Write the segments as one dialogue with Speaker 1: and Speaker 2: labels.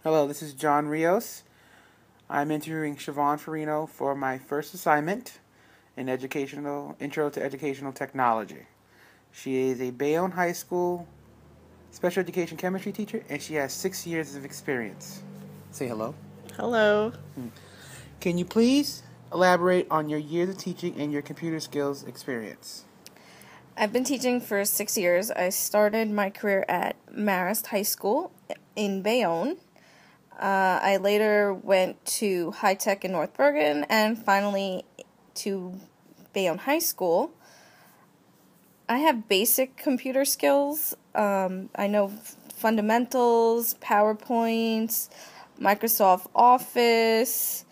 Speaker 1: Hello, this is John Rios. I'm interviewing Siobhan Forino for my first assignment in educational intro to educational technology. She is a Bayonne High School special education chemistry teacher, and she has 6 years of experience. Say hello.
Speaker 2: Hello.
Speaker 1: Can you please elaborate on your years of teaching and your computer skills experience?
Speaker 2: I've been teaching for 6 years. I started my career at Marist High School in Bayonne. I later went to High Tech in North Bergen and finally to Bayonne High School. I have basic computer skills. I know fundamentals, PowerPoints, Microsoft Office,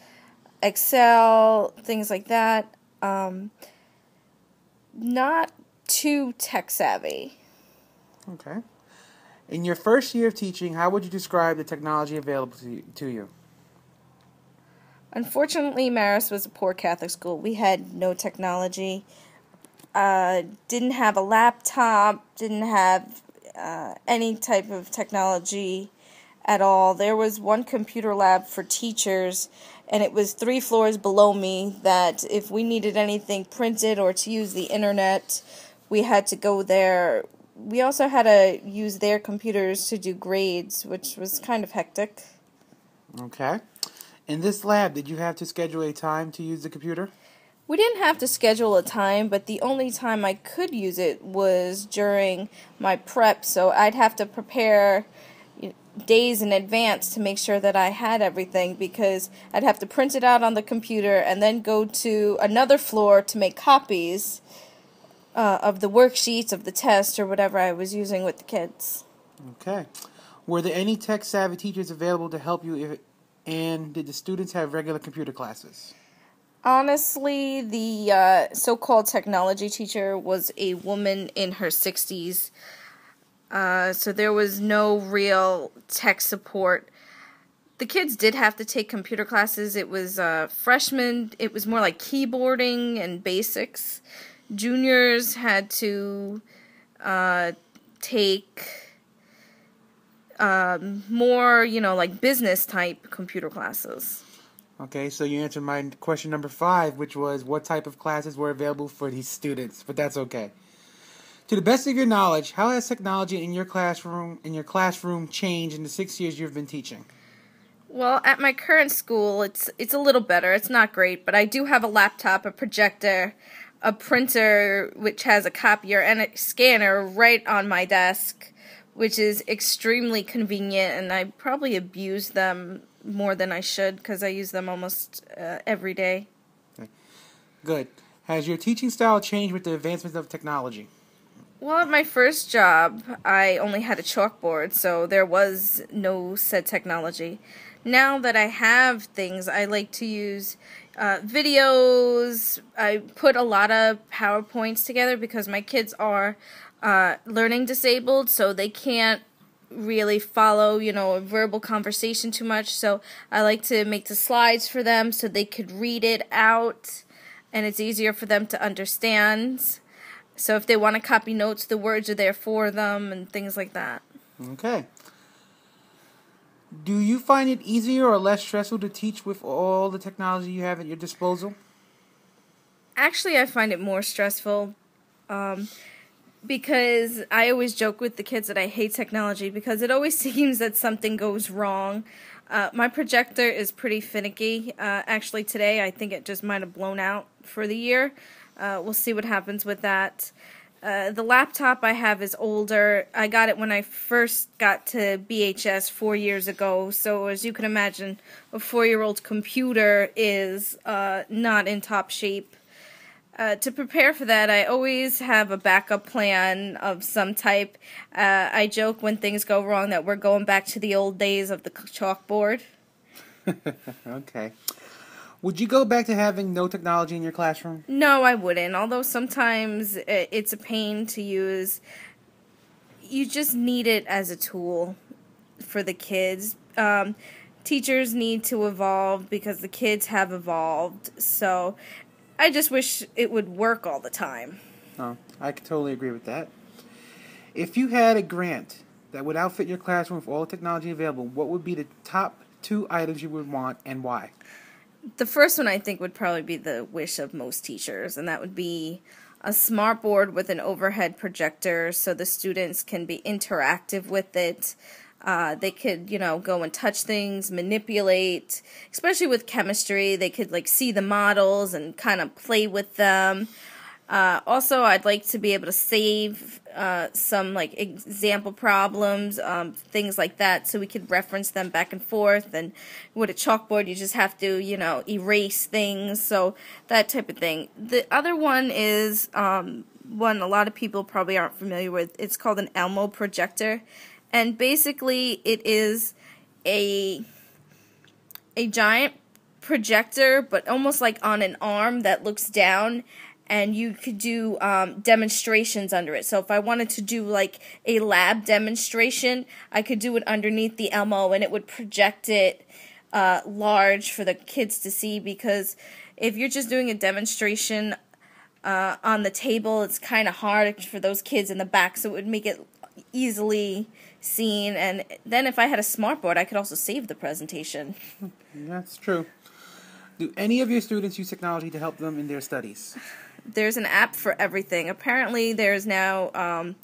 Speaker 2: Excel, things like that. Not too tech savvy.
Speaker 1: Okay. In your first year of teaching, how would you describe the technology available to you?
Speaker 2: Unfortunately, Marist was a poor Catholic school. We had no technology. Didn't have a laptop. Didn't have any type of technology at all. There was one computer lab for teachers, and it was 3 floors below me, that if we needed anything printed or to use the internet, we had to go there. We also had to use their computers to do grades, which was kind of hectic.
Speaker 1: Okay. In this lab, did you have to schedule a time to use the computer?
Speaker 2: We didn't have to schedule a time, but the only time I could use it was during my prep, so I'd have to prepare days in advance to make sure that I had everything, because I'd have to print it out on the computer and then go to another floor to make copies of the worksheets, of the test, or whatever I was using with the kids.
Speaker 1: Okay. Were there any tech-savvy teachers available to help you, and did the students have regular computer classes?
Speaker 2: Honestly, the so-called technology teacher was a woman in her 60s, so there was no real tech support. The kids did have to take computer classes. It was freshmen. It was more like keyboarding and basics. Juniors had to take more, like business-type computer classes.
Speaker 1: Okay, so you answered my question number 5, which was what type of classes were available for these students, but that's okay. To the best of your knowledge, how has technology in your classroom changed in the 6 years you've been teaching?
Speaker 2: Well, at my current school, it's a little better. It's not great, but I do have a laptop, a projector, a printer which has a copier, and a scanner right on my desk, which is extremely convenient, and I probably abuse them more than I should because I use them almost every day.
Speaker 1: Okay. Good. Has your teaching style changed with the advancements of technology?
Speaker 2: Well, at my first job, I only had a chalkboard, so there was no said technology. Now that I have things, I like to use videos. I put a lot of PowerPoints together because my kids are learning disabled, so they can't really follow, a verbal conversation too much. So I like to make the slides for them so they could read it out, and it's easier for them to understand. So if they want to copy notes, the words are there for them and things like that.
Speaker 1: Okay. Do you find it easier or less stressful to teach with all the technology you have at your disposal?
Speaker 2: Actually, I find it more stressful because I always joke with the kids that I hate technology because it always seems that something goes wrong. My projector is pretty finicky. Actually, today I think it just might have blown out for the year. We'll see what happens with that. The laptop I have is older. I got it when I first got to BHS 4 years ago, so as you can imagine, a 4-year-old computer is not in top shape. To prepare for that, I always have a backup plan of some type. I joke when things go wrong that we're going back to the old days of the chalkboard.
Speaker 1: Okay. Would you go back to having no technology in your classroom?
Speaker 2: No, I wouldn't, although sometimes it's a pain to use. You just need it as a tool for the kids. Teachers need to evolve because the kids have evolved, so I just wish it would work all the time.
Speaker 1: Oh, I could totally agree with that. If you had a grant that would outfit your classroom with all the technology available, what would be the top 2 items you would want and why?
Speaker 2: The first one I think would probably be the wish of most teachers, and that would be a smart board with an overhead projector so the students can be interactive with it. They could, go and touch things, manipulate, especially with chemistry. They could, see the models and kind of play with them. Also, I'd like to be able to save some example problems, things like that, so we could reference them back and forth. And with a chalkboard, you just have to, erase things, so that type of thing. The other one is one a lot of people probably aren't familiar with. It's called an Elmo projector, and basically it is a giant projector, but almost like on an arm that looks down. And you could do demonstrations under it. So if I wanted to do a lab demonstration, I could do it underneath the Elmo, and it would project it large for the kids to see. Because if you're just doing a demonstration on the table, it's kind of hard for those kids in the back. So it would make it easily seen. And then if I had a smart board, I could also save the presentation.
Speaker 1: That's true. Do any of your students use technology to help them in their studies?
Speaker 2: There's an app for everything. Apparently, there's now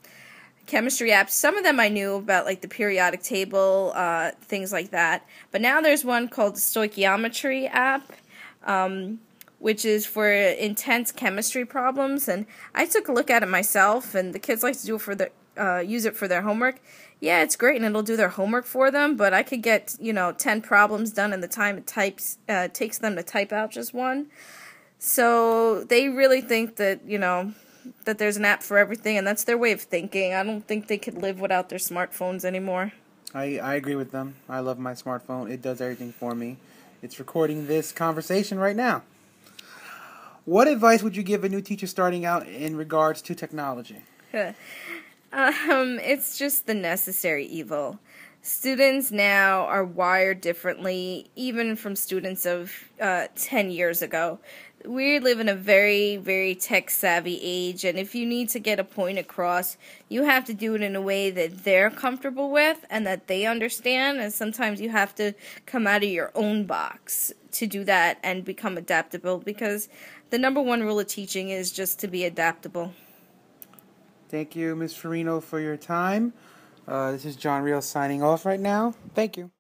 Speaker 2: chemistry apps. Some of them I knew about, like the periodic table, things like that. But now there's one called the stoichiometry app, which is for intense chemistry problems. And I took a look at it myself, and the kids like to do it for use it for their homework. Yeah, it's great, and it'll do their homework for them. But I could get 10 problems done in the time it takes them to type out just one. So they really think that, that there's an app for everything, and that's their way of thinking. I don't think they could live without their smartphones anymore.
Speaker 1: I agree with them. I love my smartphone. It does everything for me. It's recording this conversation right now. What advice would you give a new teacher starting out in regards to technology?
Speaker 2: It's just the necessary evil. Students now are wired differently, even from students of 10 years ago. We live in a very, very tech-savvy age, and if you need to get a point across, you have to do it in a way that they're comfortable with and that they understand, and sometimes you have to come out of your own box to do that and become adaptable, because the number one rule of teaching is just to be adaptable.
Speaker 1: Thank you, Ms. Forino, for your time. This is John Rios signing off right now. Thank you.